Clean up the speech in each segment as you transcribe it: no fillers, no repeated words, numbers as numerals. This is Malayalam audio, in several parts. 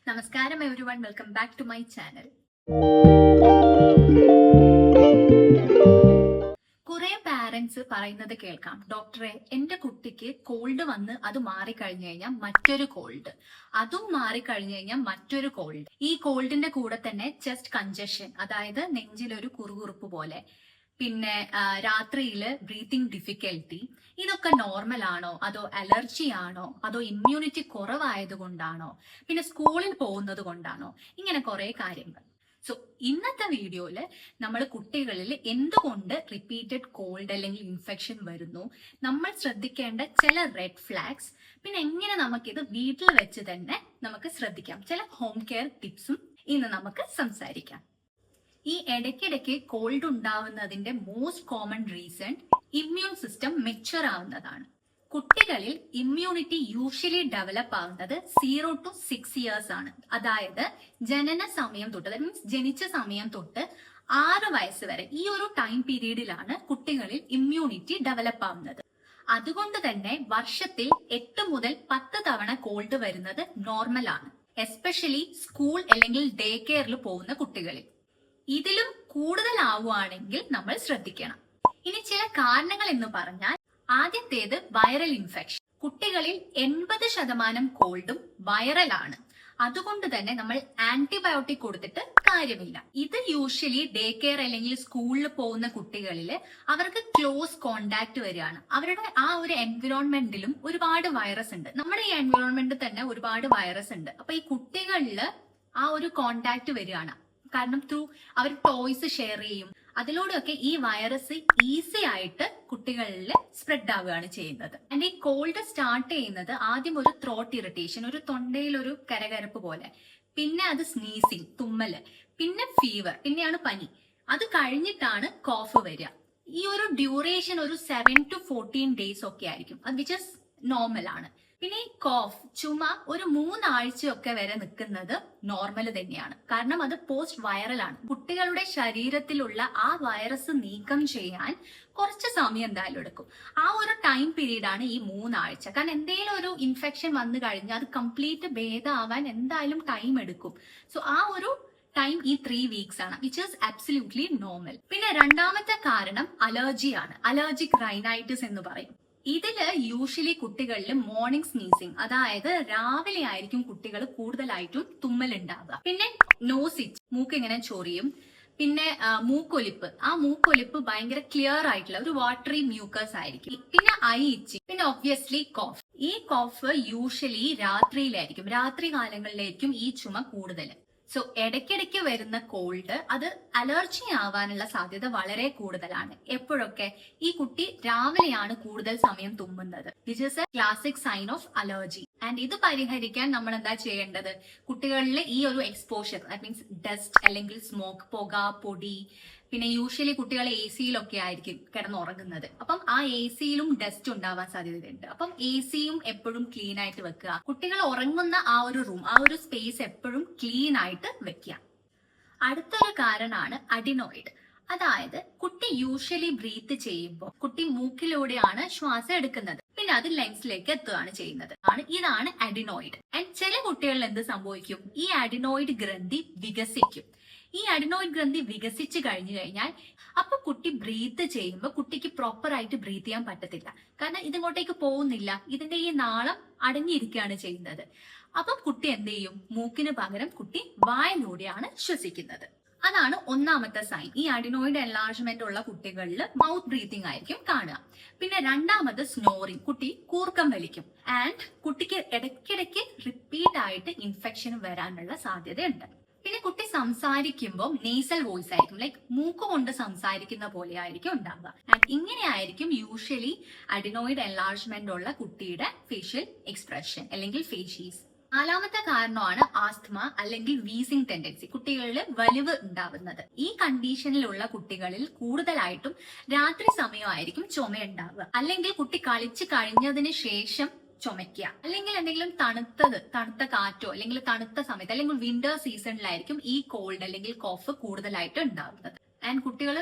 നമസ്കാരം everyone, welcome back to my channel. കുറെ പാരന്റ്സ് പറയുന്നത് കേൾക്കാം, ഡോക്ടറെ എന്റെ കുട്ടിക്ക് കോൾഡ് വന്ന് അത് മാറിക്കഴിഞ്ഞു കഴിഞ്ഞാൽ മറ്റൊരു കോൾഡ്, അതും മാറിക്കഴിഞ്ഞു കഴിഞ്ഞാൽ മറ്റൊരു കോൾഡ്. ഈ കോൾഡിന്റെ കൂടെ തന്നെ ചെസ്റ്റ് കൺജഷൻ, അതായത് നെഞ്ചിലൊരു കുറുകുറുപ്പ് പോലെ, പിന്നെ രാത്രിയില് ബ്രീത്തിങ് ഡിഫിക്കൽറ്റി. ഇതൊക്കെ നോർമൽ ആണോ, അതോ അലർജി ആണോ, അതോ ഇമ്മ്യൂണിറ്റി കുറവായതുകൊണ്ടാണോ, പിന്നെ സ്കൂളിൽ പോകുന്നത് കൊണ്ടാണോ, ഇങ്ങനെ കുറെ കാര്യങ്ങൾ. സോ ഇന്നത്തെ വീഡിയോയില് നമ്മൾ കുട്ടികളിൽ എന്തുകൊണ്ട് റിപ്പീറ്റഡ് കോൾഡ് അല്ലെങ്കിൽ ഇൻഫെക്ഷൻ വരുന്നു, നമ്മൾ ശ്രദ്ധിക്കേണ്ട ചില റെഡ് ഫ്ലാഗ്സ്, പിന്നെ എങ്ങനെ നമുക്കിത് വീട്ടിൽ വെച്ച് തന്നെ നമുക്ക് ശ്രദ്ധിക്കാം, ചില ഹോം കെയർ ടിപ്സും ഇന്ന് നമുക്ക് സംസാരിക്കാം. ഈ ഇടയ്ക്കിടയ്ക്ക് കോൾഡ് ഉണ്ടാവുന്നതിന്റെ most common reason immune system mature ആവുന്നതാണ്. കുട്ടികളിൽ ഇമ്മ്യൂണിറ്റി യൂഷ്വലി ഡെവലപ്പ് ആവുന്നത് 0 to 6 ഇയേഴ്സ് ആണ്. അതായത് ജനന സമയം തൊട്ട്, ദാറ്റ് മീൻസ് ജനിച്ച സമയം തൊട്ട് 6 വയസ്സ് വരെ, ഈ ഒരു ടൈം പീരീഡിലാണ് കുട്ടികളിൽ ഇമ്മ്യൂണിറ്റി ഡെവലപ്പ് ആവുന്നത്. അതുകൊണ്ട് തന്നെ വർഷത്തിൽ 8 മുതൽ 10 തവണ കോൾഡ് വരുന്നത് നോർമൽ ആണ്, എസ്പെഷ്യലി സ്കൂൾ അല്ലെങ്കിൽ ഡേ കെയറിൽ പോകുന്ന കുട്ടികളിൽ. ഇതിലും കൂടുതലാവുകയാണെങ്കിൽ നമ്മൾ ശ്രദ്ധിക്കണം. ഇനി ചില കാരണങ്ങൾ എന്ന് പറഞ്ഞാൽ, ആദ്യത്തേത് വൈറൽ ഇൻഫെക്ഷൻ. കുട്ടികളിൽ 80% കോൾഡും വൈറൽ ആണ്. അതുകൊണ്ട് തന്നെ നമ്മൾ ആന്റിബയോട്ടിക് കൊടുത്തിട്ട് കാര്യമില്ല. ഇത് യൂഷ്വലി ഡേ കെയർ അല്ലെങ്കിൽ സ്കൂളിൽ പോകുന്ന കുട്ടികളിൽ അവർക്ക് ക്ലോസ് കോണ്ടാക്ട് വരികയാണ്. അവരുടെ ആ ഒരു എൻവിറോൺമെന്റിലും ഒരുപാട് വൈറസ് ഉണ്ട്, നമ്മുടെ ഈ എൻവിറോൺമെന്റിൽ തന്നെ ഒരുപാട് വൈറസ് ഉണ്ട്. അപ്പൊ ഈ കുട്ടികളിൽ ആ ഒരു കോണ്ടാക്ട് വരികയാണ്. കാരണം അവർ ടോയ്സ് ഷെയർ ചെയ്യും, അതിലൂടെയൊക്കെ ഈ വൈറസ് ഈസി ആയിട്ട് കുട്ടികളിൽ സ്പ്രെഡ് ആവുകയാണ് ചെയ്യുന്നത്. ആൻഡ് ഈ കോൾഡ് സ്റ്റാർട്ട് ചെയ്യുന്നത് ആദ്യം ഒരു ത്രോട്ട് ഇറിറ്റേഷൻ, ഒരു തൊണ്ടയിൽ ഒരു കരകരപ്പ് പോലെ, പിന്നെ അത് സ്നീസിങ്, തുമ്മല്, പിന്നെ ഫീവർ, പിന്നെയാണ് പനി. അത് കഴിഞ്ഞിട്ടാണ് കോഫ് വരിക. ഈ ഒരു ഡ്യൂറേഷൻ ഒരു 7 to 14 ഡേയ്സ് ഒക്കെ ആയിരിക്കും, അത് വിച്ച് ഇസ് നോർമൽ ആണ്. പിന്നെ ഈ കോഫ്, ചുമ ഒരു 3 ആഴ്ചയൊക്കെ വരെ നിൽക്കുന്നത് നോർമൽ തന്നെയാണ്. കാരണം അത് പോസ്റ്റ് വൈറൽ ആണ്. കുട്ടികളുടെ ശരീരത്തിലുള്ള ആ വൈറസ് നീക്കം ചെയ്യാൻ കുറച്ച് സമയം എന്തായാലും എടുക്കും. ആ ഒരു ടൈം പീരീഡ് ആണ് ഈ 3 ആഴ്ച. കാരണം എന്തെങ്കിലും ഒരു ഇൻഫെക്ഷൻ വന്നു കഴിഞ്ഞാൽ അത് കംപ്ലീറ്റ് ഭേദമാവാൻ എന്തായാലും ടൈം എടുക്കും. സോ ആ ഒരു ടൈം ഈ 3 വീക്സ് ആണ്, വിച്ച് ഈസ് അബ്സല്യൂട്ട്ലി നോർമൽ. പിന്നെ രണ്ടാമത്തെ കാരണം അലർജിയാണ്, അലർജിക് റൈനൈറ്റിസ് എന്ന് പറയും. ഇതില് യൂഷ്വലി കുട്ടികളിൽ മോർണിംഗ് സ്നീസിങ്, അതായത് രാവിലെ ആയിരിക്കും കുട്ടികൾ കൂടുതലായിട്ടും തുമ്മൽ ഉണ്ടാവുക. പിന്നെ നോസ് ഇച്ച്, മൂക്ക് ഇങ്ങനെ ചൊറിയും. പിന്നെ മൂക്കൊലിപ്പ്, ആ മൂക്കൊലിപ്പ് ഭയങ്കര ക്ലിയർ ആയിട്ടുള്ള ഒരു വാട്ടറി മ്യൂക്കസ് ആയിരിക്കും. പിന്നെ ഐ ഇച്ചിങ്, പിന്നെ ഒബ്വിയസ്ലി കോഫ്. ഈ കോഫ് യൂഷ്വലി രാത്രിയിലായിരിക്കും, രാത്രി കാലങ്ങളിലായിരിക്കും ഈ ചുമ കൂടുതൽ. സോ ഇടയ്ക്കിടയ്ക്ക് വരുന്ന കോൾഡ് അത് അലർജി ആവാനുള്ള സാധ്യത വളരെ കൂടുതലാണ്. എപ്പോഴൊക്കെ ഈ കുട്ടി രാവിലെയാണ് കൂടുതൽ സമയം തുമ്മുന്നത്, which is a classic sign of allergy. And ഇത് പരിഹരിക്കാൻ നമ്മൾ എന്താ ചെയ്യേണ്ടത്, കുട്ടികളിലെ ഈ ഒരു എക്സ്പോഷർ, ദാറ്റ് മീൻസ് ഡസ്റ്റ് അല്ലെങ്കിൽ സ്മോക്ക്, പുക, പൊടി, പിന്നെ യൂഷ്വലി കുട്ടികൾ AC-യിലൊക്കെ ആയിരിക്കും കിടന്നുറങ്ങുന്നത്. അപ്പം ആ AC-യിലും ഡസ്റ്റ് ഉണ്ടാവാൻ സാധ്യതയുണ്ട്. അപ്പം AC-യും എപ്പോഴും ക്ലീൻ ആയിട്ട് വെക്കുക. കുട്ടികൾ ഉറങ്ങുന്ന ആ ഒരു റൂം, ആ ഒരു സ്പേസ് എപ്പോഴും ക്ലീൻ ആയിട്ട് വെക്കുക. അടുത്തൊരു കാരണമാണ് അഡിനോയിഡ്. അതായത് കുട്ടി യൂഷ്വലി ബ്രീത്ത് ചെയ്യുമ്പോൾ കുട്ടി മൂക്കിലൂടെയാണ് ശ്വാസം എടുക്കുന്നത്, പിന്നെ അത് ലങ്സിലേക്ക് എത്തുകയാണ് ചെയ്യുന്നത്. ഇതാണ് അഡിനോയിഡ്. ആൻഡ് ചില കുട്ടികളിൽ എന്ത് സംഭവിക്കും, ഈ അഡിനോയിഡ് ഗ്രന്ഥി വികസിക്കും. ഈ അഡിനോയിഡ് ഗ്രന്ഥി വികസിച്ച് കഴിഞ്ഞു കഴിഞ്ഞാൽ അപ്പൊ കുട്ടി ബ്രീത്ത് ചെയ്യുമ്പോൾ കുട്ടിക്ക് പ്രോപ്പർ ആയിട്ട് ബ്രീത്ത് ചെയ്യാൻ പറ്റത്തില്ല. കാരണം ഇതിങ്ങോട്ടേക്ക് പോകുന്നില്ല, ഇതിന്റെ ഈ നാളം അടങ്ങിയിരിക്കുകയാണ് ചെയ്യുന്നത്. അപ്പം കുട്ടി എന്ത് ചെയ്യും, മൂക്കിന് പകരം കുട്ടി വായിലൂടെയാണ് ശ്വസിക്കുന്നത്. അതാണ് ഒന്നാമത്തെ സൈൻ. ഈ അഡിനോയിഡ് എൻലാർജ്മെന്റ് ഉള്ള കുട്ടികളിൽ മൗത്ത് ബ്രീത്തിങ് ആയിരിക്കും കാണുക. പിന്നെ രണ്ടാമത് സ്നോറിങ്, കുട്ടി കൂർക്കം വലിക്കും. ആൻഡ് കുട്ടിക്ക് ഇടയ്ക്കിടയ്ക്ക് റിപ്പീറ്റ് ആയിട്ട് ഇൻഫെക്ഷൻ വരാനുള്ള സാധ്യതയുണ്ട്. പിന്നെ കുട്ടി സംസാരിക്കുമ്പോൾ നേസൽ വോയിസ് ആയിരിക്കും, ലൈക്ക് മൂക്ക് കൊണ്ട് സംസാരിക്കുന്ന പോലെ ആയിരിക്കും ഉണ്ടാവുക. ആൻഡ് ഇങ്ങനെയായിരിക്കും യൂഷ്വലി അഡിനോയിഡ് എൻലാർജ്മെന്റ് ഉള്ള കുട്ടിയുടെ ഫേഷ്യൽ എക്സ്പ്രഷൻ അല്ലെങ്കിൽ ഫേഷ്യസ്. നാലാമത്തെ കാരണമാണ് ആസ്ത്മ അല്ലെങ്കിൽ വീസിംഗ് ടെൻഡൻസി, കുട്ടികളിൽ വലിവ് ഉണ്ടാവുന്നത്. ഈ കണ്ടീഷനിലുള്ള കുട്ടികളിൽ കൂടുതലായിട്ടും രാത്രി സമയമായിരിക്കും ചുമ ഉണ്ടാവുക. അല്ലെങ്കിൽ കുട്ടി കളിച്ച് കഴിഞ്ഞതിന് ശേഷം ചുമയ്ക്കുക, അല്ലെങ്കിൽ എന്തെങ്കിലും തണുത്ത കാറ്റോ അല്ലെങ്കിൽ തണുത്ത സമയത്ത് അല്ലെങ്കിൽ വിന്റർ സീസണിലായിരിക്കും ഈ കോൾഡ് അല്ലെങ്കിൽ കോഫ് കൂടുതലായിട്ട് ഉണ്ടാവുന്നത്. ആൻഡ് കുട്ടികൾ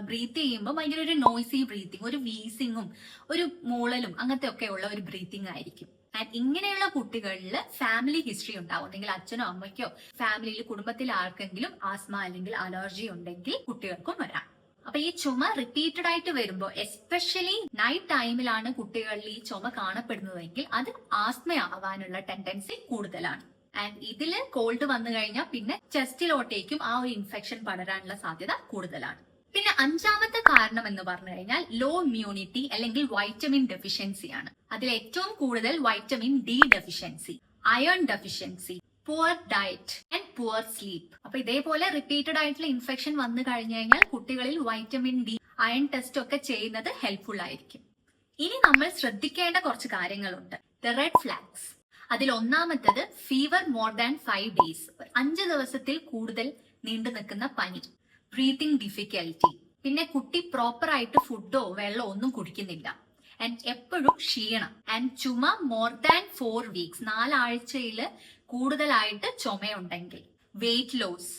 ബ്രീത്ത് ചെയ്യുമ്പോൾ ഭയങ്കര ഒരു നോയ്സി ബ്രീത്തിങ്, ഒരു വീസിങ്ങും ഒരു മൂളലും അങ്ങനത്തെ ഒക്കെ ഉള്ള ഒരു ബ്രീത്തിങ് ആയിരിക്കും. ആൻഡ് ഇങ്ങനെയുള്ള കുട്ടികളിൽ ഫാമിലി ഹിസ്റ്ററി ഉണ്ടാവും. അല്ലെങ്കിൽ അച്ഛനോ അമ്മയ്ക്കോ ഫാമിലിയിൽ കുടുംബത്തിൽ ആർക്കെങ്കിലും ആസ്മ അല്ലെങ്കിൽ അലർജി ഉണ്ടെങ്കിൽ കുട്ടികൾക്കും വരാം. അപ്പൊ ഈ ചുമ റിപ്പീറ്റഡ് ആയിട്ട് വരുമ്പോൾ, എസ്പെഷ്യലി നൈറ്റ് ടൈമിലാണ് കുട്ടികളിൽ ഈ ചുമ കാണപ്പെടുന്നതെങ്കിൽ അത് ആസ്മയാവാനുള്ള ടെൻഡൻസി കൂടുതലാണ്. ആൻഡ് ഇതില് കോൾഡ് വന്നു കഴിഞ്ഞാൽ പിന്നെ ചെസ്റ്റിലോട്ടേക്കും ആ ഒരു ഇൻഫെക്ഷൻ പടരാനുള്ള സാധ്യത കൂടുതലാണ്. പിന്നെ അഞ്ചാമത്തെ കാരണം എന്ന് പറഞ്ഞു കഴിഞ്ഞാൽ ലോ ഇമ്മ്യൂണിറ്റി അല്ലെങ്കിൽ വൈറ്റമിൻ ഡെഫിഷ്യൻസി ആണ്. അതിൽ ഏറ്റവും കൂടുതൽ vitamin D deficiency, iron deficiency, poor diet and poor sleep. അപ്പൊ ഇതേപോലെ റിപ്പീറ്റഡ് ആയിട്ടുള്ള ഇൻഫെക്ഷൻ വന്നു കഴിഞ്ഞു കഴിഞ്ഞാൽ കുട്ടികളിൽ വൈറ്റമിൻ ഡി അയൺ ടെസ്റ്റ് ഒക്കെ ചെയ്യുന്നത് ഹെൽപ്ഫുൾ ആയിരിക്കും. ഇനി നമ്മൾ ശ്രദ്ധിക്കേണ്ട കുറച്ച് കാര്യങ്ങളുണ്ട്. The red flags. അതിൽ ഒന്നാമത്തത് ഫീവർ മോർ ദാൻ 5 days, 5 ദിവസത്തിൽ കൂടുതൽ നീണ്ടു നിൽക്കുന്ന പനി, ബ്രീത്തിങ് ഡിഫിക്കൽറ്റി, പിന്നെ കുട്ടി പ്രോപ്പർ ആയിട്ട് ഫുഡോ വെള്ളമോ ഒന്നും കുടിക്കുന്നില്ല, ആൻഡ് എപ്പോഴും ക്ഷീണം, ആൻഡ് ചുമ മോർ ദാൻ 4 weeks, 4 ആഴ്ചയിൽ കൂടുതലായിട്ട് ചുമയുണ്ടെങ്കിൽ, വെയിറ്റ് ലോസ്,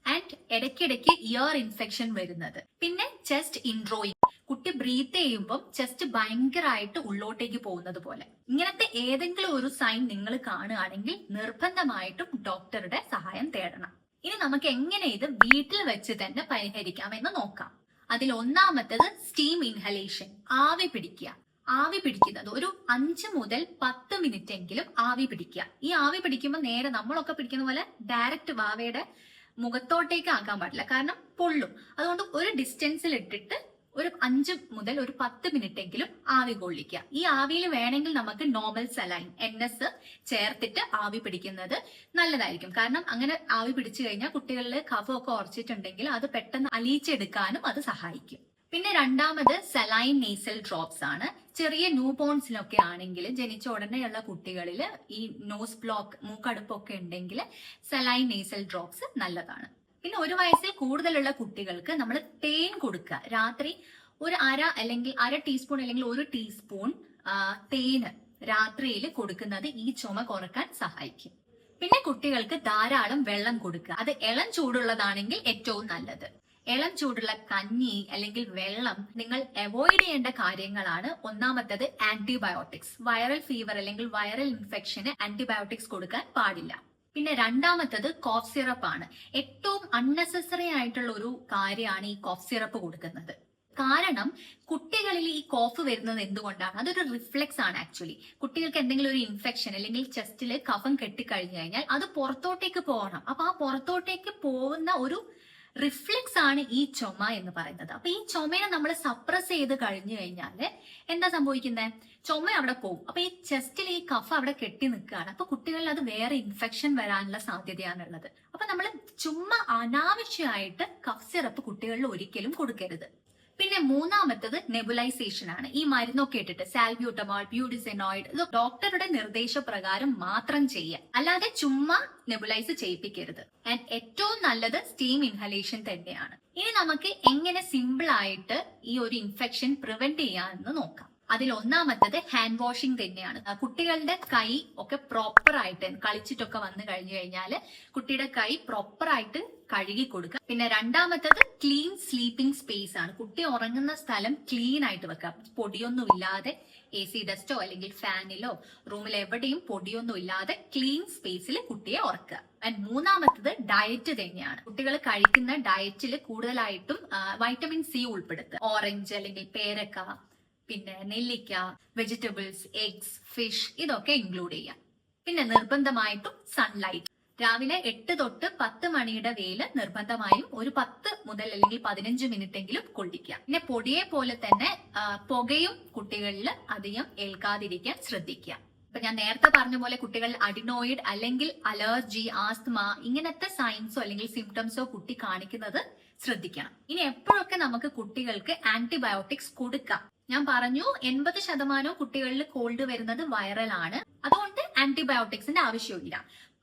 ആൻഡ് ഇടയ്ക്കിടയ്ക്ക് ഇയർ ഇൻഫെക്ഷൻ വരുന്നത്, പിന്നെ ചെസ്റ്റ് ഇൻട്രോയിങ്, കുട്ടി ബ്രീത്ത് ചെയ്യുമ്പോൾ ചെസ്റ്റ് ഭയങ്കരമായിട്ട് ഉള്ളോട്ടേക്ക് പോകുന്നത് പോലെ. ഇങ്ങനത്തെ ഏതെങ്കിലും ഒരു സൈൻ നിങ്ങൾ കാണുകയാണെങ്കിൽ നിർബന്ധമായിട്ടും ഡോക്ടറുടെ സഹായം തേടണം. ഇനി നമുക്ക് എങ്ങനെ ഇത് വീട്ടിൽ വെച്ച് തന്നെ പരിഹരിക്കാമെന്ന് നോക്കാം. അതിൽ ഒന്നാമത്തത് സ്റ്റീം ഇൻഹലേഷൻ, ആവി പിടിക്കുക. ആവി പിടിക്കുന്നത് ഒരു 5 മുതൽ 10 മിനിറ്റ് എങ്കിലും ആവി പിടിക്കുക. ഈ ആവി പിടിക്കുമ്പോൾ നേരെ നമ്മളൊക്കെ പിടിക്കുന്ന പോലെ ഡയറക്റ്റ് വാവയുടെ മുഖത്തോട്ടേക്ക് ആക്കാൻ പാടില്ല, കാരണം പൊള്ളും. അതുകൊണ്ട് ഒരു ഡിസ്റ്റൻസിൽ ഇട്ടിട്ട് ഒരു 5 മുതൽ ഒരു 10 മിനിറ്റ് എങ്കിലും ആവി കൊള്ളിക്കുക. ഈ ആവിയിൽ വേണമെങ്കിൽ നമുക്ക് നോർമൽ സലൈൻ NS ചേർത്തിട്ട് ആവി പിടിക്കുന്നത് നല്ലതായിരിക്കും. കാരണം അങ്ങനെ ആവി പിടിച്ചു കഴിഞ്ഞാൽ കുട്ടികളിൽ കഫമൊക്കെ ഉറച്ചിട്ടുണ്ടെങ്കിൽ അത് പെട്ടെന്ന് അലിയിച്ചെടുക്കാനും അത് സഹായിക്കും. പിന്നെ രണ്ടാമത് സലൈൻ നേസൽ ഡ്രോപ്സ് ആണ്. ചെറിയ ന്യൂ ബോൺസിലൊക്കെ ആണെങ്കിൽ, ജനിച്ച ഉടനെയുള്ള കുട്ടികളിൽ ഈ നോസ് ബ്ലോക്ക്, മൂക്കടുപ്പൊക്കെ ഉണ്ടെങ്കിൽ സലൈൻ നേസൽ ഡ്രോപ്സ് നല്ലതാണ്. പിന്നെ 1 വയസ്സിൽ കൂടുതലുള്ള കുട്ടികൾക്ക് നമ്മൾ തേൻ കൊടുക്കുക. രാത്രി ഒരു അര ടീസ്പൂൺ അല്ലെങ്കിൽ 1 ടീസ്പൂൺ തേന് രാത്രിയിൽ കൊടുക്കുന്നത് ഈ ചുമ കുറക്കാൻ സഹായിക്കും. പിന്നെ കുട്ടികൾക്ക് ധാരാളം വെള്ളം കൊടുക്കുക. അത് ഇളം ചൂടുള്ളതാണെങ്കിൽ ഏറ്റവും നല്ലത്. ഇളം ചൂടുള്ള കഞ്ഞി അല്ലെങ്കിൽ വെള്ളം നിങ്ങൾ അവോയ്ഡ് ചെയ്യേണ്ട കാര്യങ്ങളാണ്. ഒന്നാമത്തത് ആന്റിബയോട്ടിക്സ്. വൈറൽ ഫീവർ അല്ലെങ്കിൽ വൈറൽ ഇൻഫെക്ഷന് ആന്റിബയോട്ടിക്സ് കൊടുക്കാൻ പാടില്ല. പിന്നെ രണ്ടാമത്തത് കോഫ് സിറപ്പ് ആണ്. ഏറ്റവും അൺനെസസറി ആയിട്ടുള്ള ഒരു കാര്യമാണ് ഈ കോഫ് സിറപ്പ് കൊടുക്കുന്നത്. കാരണം കുട്ടികളിൽ ഈ കോഫ് വരുന്നത് എന്തുകൊണ്ടാണ്? അതൊരു റിഫ്ലെക്സ് ആണ് ആക്ച്വലി. കുട്ടികൾക്ക് എന്തെങ്കിലും ഒരു ഇൻഫെക്ഷൻ അല്ലെങ്കിൽ ചെസ്റ്റിൽ കഫം കെട്ടിക്കഴിഞ്ഞു കഴിഞ്ഞാൽ അത് പുറത്തോട്ടേക്ക് പോകണം. അപ്പൊ ആ പുറത്തോട്ടേക്ക് പോകുന്ന ഒരു റിഫ്ലെക്സ് ആണ് ഈ ചുമ എന്ന് പറയുന്നത്. അപ്പൊ ഈ ചുമയെ നമ്മൾ സപ്രസ് ചെയ്ത് കഴിഞ്ഞു കഴിഞ്ഞാല് എന്താ സംഭവിക്കുന്നത്? ചുമ അവിടെ പോകും. അപ്പൊ ഈ ചെസ്റ്റിൽ ഈ കഫ അവിടെ കെട്ടി നിൽക്കുകയാണ്. അപ്പൊ കുട്ടികളിൽ അത് വേറെ ഇൻഫെക്ഷൻ വരാനുള്ള സാധ്യതയാണുള്ളത്. അപ്പൊ നമ്മൾ ചുമ്മാ അനാവശ്യമായിട്ട് കഫ് സിറപ്പ് കുട്ടികളിൽ ഒരിക്കലും കൊടുക്കരുത്. പിന്നെ മൂന്നാമത്തത് നെബുലൈസേഷൻ ആണ്. ഈ മരുന്നൊക്കെ ഇട്ടിട്ട് സാൽബ്യൂട്ടമോൾ, ബ്യൂഡിസെനോയിഡ്, ഇത് ഡോക്ടറുടെ നിർദ്ദേശപ്രകാരം മാത്രം ചെയ്യാം, അല്ലാതെ ചുമ്മാ നെബുലൈസ് ചെയ്യിപ്പിക്കരുത്. ആൻഡ് ഏറ്റവും നല്ലത് സ്റ്റീം ഇൻഹലേഷൻ തന്നെയാണ്. ഇനി നമുക്ക് എങ്ങനെ സിമ്പിൾ ആയിട്ട് ഈ ഒരു ഇൻഫെക്ഷൻ പ്രിവെന്റ് ചെയ്യാമെന്ന് നോക്കാം. അതിൽ ഒന്നാമത്തത് ഹാൻഡ് വാഷിംഗ് തന്നെയാണ്. കുട്ടികളുടെ കൈ ഒക്കെ പ്രോപ്പർ ആയിട്ട്, കളിച്ചിട്ടൊക്കെ വന്നു കഴിഞ്ഞു കഴിഞ്ഞാൽ കുട്ടിയുടെ കൈ പ്രോപ്പർ ആയിട്ട് കഴുകി കൊടുക്കുക. പിന്നെ രണ്ടാമത്തത് ക്ലീൻ സ്ലീപ്പിംഗ് സ്പേസ് ആണ്. കുട്ടി ഉറങ്ങുന്ന സ്ഥലം ക്ലീൻ ആയിട്ട് വെക്കുക. പൊടിയൊന്നും ഇല്ലാതെ AC ഡസ്റ്റോ അല്ലെങ്കിൽ ഫാനിലോ റൂമിൽ എവിടെയും പൊടിയൊന്നും ഇല്ലാതെ ക്ലീൻ സ്പേസിൽ കുട്ടിയെ ഉറക്കുക. ആൻഡ് മൂന്നാമത്തത് ഡയറ്റ് തന്നെയാണ്. കുട്ടികൾ കഴിക്കുന്ന ഡയറ്റിൽ കൂടുതലായിട്ടും വൈറ്റമിൻ C ഉൾപ്പെടുത്തുക. ഓറഞ്ച് അല്ലെങ്കിൽ പേരക്ക, പിന്നെ നെല്ലിക്ക, വെജിറ്റബിൾസ്, എഗ്സ്, ഫിഷ്, ഇതൊക്കെ ഇൻക്ലൂഡ് ചെയ്യാം. പിന്നെ നിർബന്ധമായിട്ടും സൺലൈറ്റ്. രാവിലെ 8 തൊട്ട് 10 മണിയുടെ വെയില് നിർബന്ധമായും ഒരു 10 മുതൽ അല്ലെങ്കിൽ 15 മിനിറ്റ് എങ്കിലും കൊള്ളിക്കുക. പിന്നെ പൊടിയെ പോലെ തന്നെ പുകയും കുട്ടികളിൽ അധികം ഏൽക്കാതിരിക്കാൻ ശ്രദ്ധിക്കുക. ഇപ്പൊ ഞാൻ നേരത്തെ പറഞ്ഞ പോലെ കുട്ടികൾ അഡിനോയിഡ് അല്ലെങ്കിൽ അലർജി, ആസ്മ ഇങ്ങനത്തെ സൈൻസോ അല്ലെങ്കിൽ സിംറ്റംസോ കുട്ടി കാണിക്കുന്നത് ശ്രദ്ധിക്കണം. ഇനി എപ്പോഴൊക്കെ നമുക്ക് കുട്ടികൾക്ക് ആന്റിബയോട്ടിക്സ് കൊടുക്കാം? ഞാൻ പറഞ്ഞു 80% കുട്ടികളിൽ കോൾഡ് വരുന്നത് വൈറൽ ആണ്. അതുകൊണ്ട് ആന്റിബയോട്ടിക്സിന്റെ ആവശ്യമില്ല.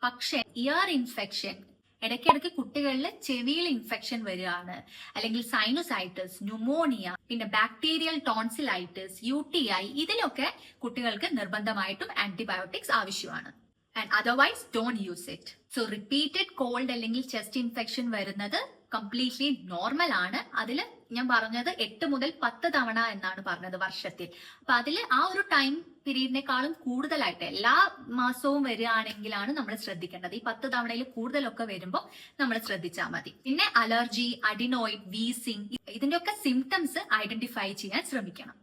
പക്ഷെ ഇയർ ഇൻഫെക്ഷൻ, ഇടയ്ക്കിടയ്ക്ക് കുട്ടികളിൽ ചെവിയിൽ ഇൻഫെക്ഷൻ വരികയാണ്, അല്ലെങ്കിൽ സൈനോസൈറ്റിസ്, ന്യൂമോണിയ, പിന്നെ ബാക്ടീരിയൽ ടോൺസിലൈറ്റിസ്, UTI, ഇതിലൊക്കെ കുട്ടികൾക്ക് നിർബന്ധമായിട്ടും ആന്റിബയോട്ടിക്സ് ആവശ്യമാണ്. And otherwise don't use it. So repeated cold അല്ലെങ്കിൽ ചെസ്റ്റ് ഇൻഫെക്ഷൻ വരുന്നത് കംപ്ലീറ്റ്ലി നോർമൽ ആണ്. അതിൽ ഞാൻ പറഞ്ഞത് 8 മുതൽ 10 തവണ എന്നാണ് പറഞ്ഞത് വർഷത്തിൽ. അപ്പൊ അതിൽ ആ ഒരു ടൈം പീരീഡിനേക്കാളും കൂടുതലായിട്ട് എല്ലാ മാസവും വരികയാണെങ്കിലാണ് നമ്മൾ ശ്രദ്ധിക്കേണ്ടത്. ഈ 10 തവണയിൽ കൂടുതലൊക്കെ വരുമ്പോൾ നമ്മൾ ശ്രദ്ധിച്ചാൽ മതി. പിന്നെ അലർജി, അഡിനോയിഡ്, വീസിങ്, ഇതിന്റെയൊക്കെ സിംറ്റംസ് ഐഡന്റിഫൈ ചെയ്യാൻ ശ്രമിക്കണം.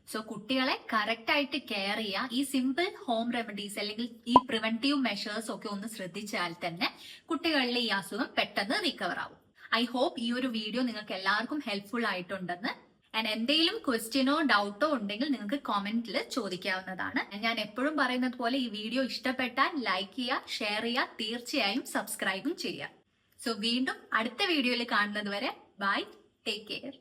സോ കുട്ടികളെ കറക്റ്റ് ആയിട്ട് കെയർ ചെയ്യുക. ഈ സിമ്പിൾ ഹോം റെമഡീസ് അല്ലെങ്കിൽ ഈ പ്രിവെന്റീവ് മെഷേഴ്സ് ഒക്കെ ഒന്ന് ശ്രദ്ധിച്ചാൽ തന്നെ കുട്ടികളിലെ ഈ അസുഖം പെട്ടെന്ന് റിക്കവർ ആവും. ഐ ഹോപ്പ് ഈ ഒരു വീഡിയോ നിങ്ങൾക്ക് എല്ലാവർക്കും ഹെൽപ്ഫുൾ ആയിട്ടുണ്ടെന്ന്. ആൻഡ് എന്തെങ്കിലും ക്വസ്റ്റ്യനോ ഡൗട്ടോ ഉണ്ടെങ്കിൽ നിങ്ങൾക്ക് കമന്റിൽ ചോദിക്കാവുന്നതാണ്. ഞാൻ എപ്പോഴും പറയുന്നത് പോലെ ഈ വീഡിയോ ഇഷ്ടപ്പെട്ടാൽ ലൈക്ക് ചെയ്യുക, ഷെയർ ചെയ്യുക, തീർച്ചയായും സബ്സ്ക്രൈബും ചെയ്യുക. സോ വീണ്ടും അടുത്ത വീഡിയോയിൽ കാണുന്നത് വരെ ബൈ, ടേക്ക് കെയർ.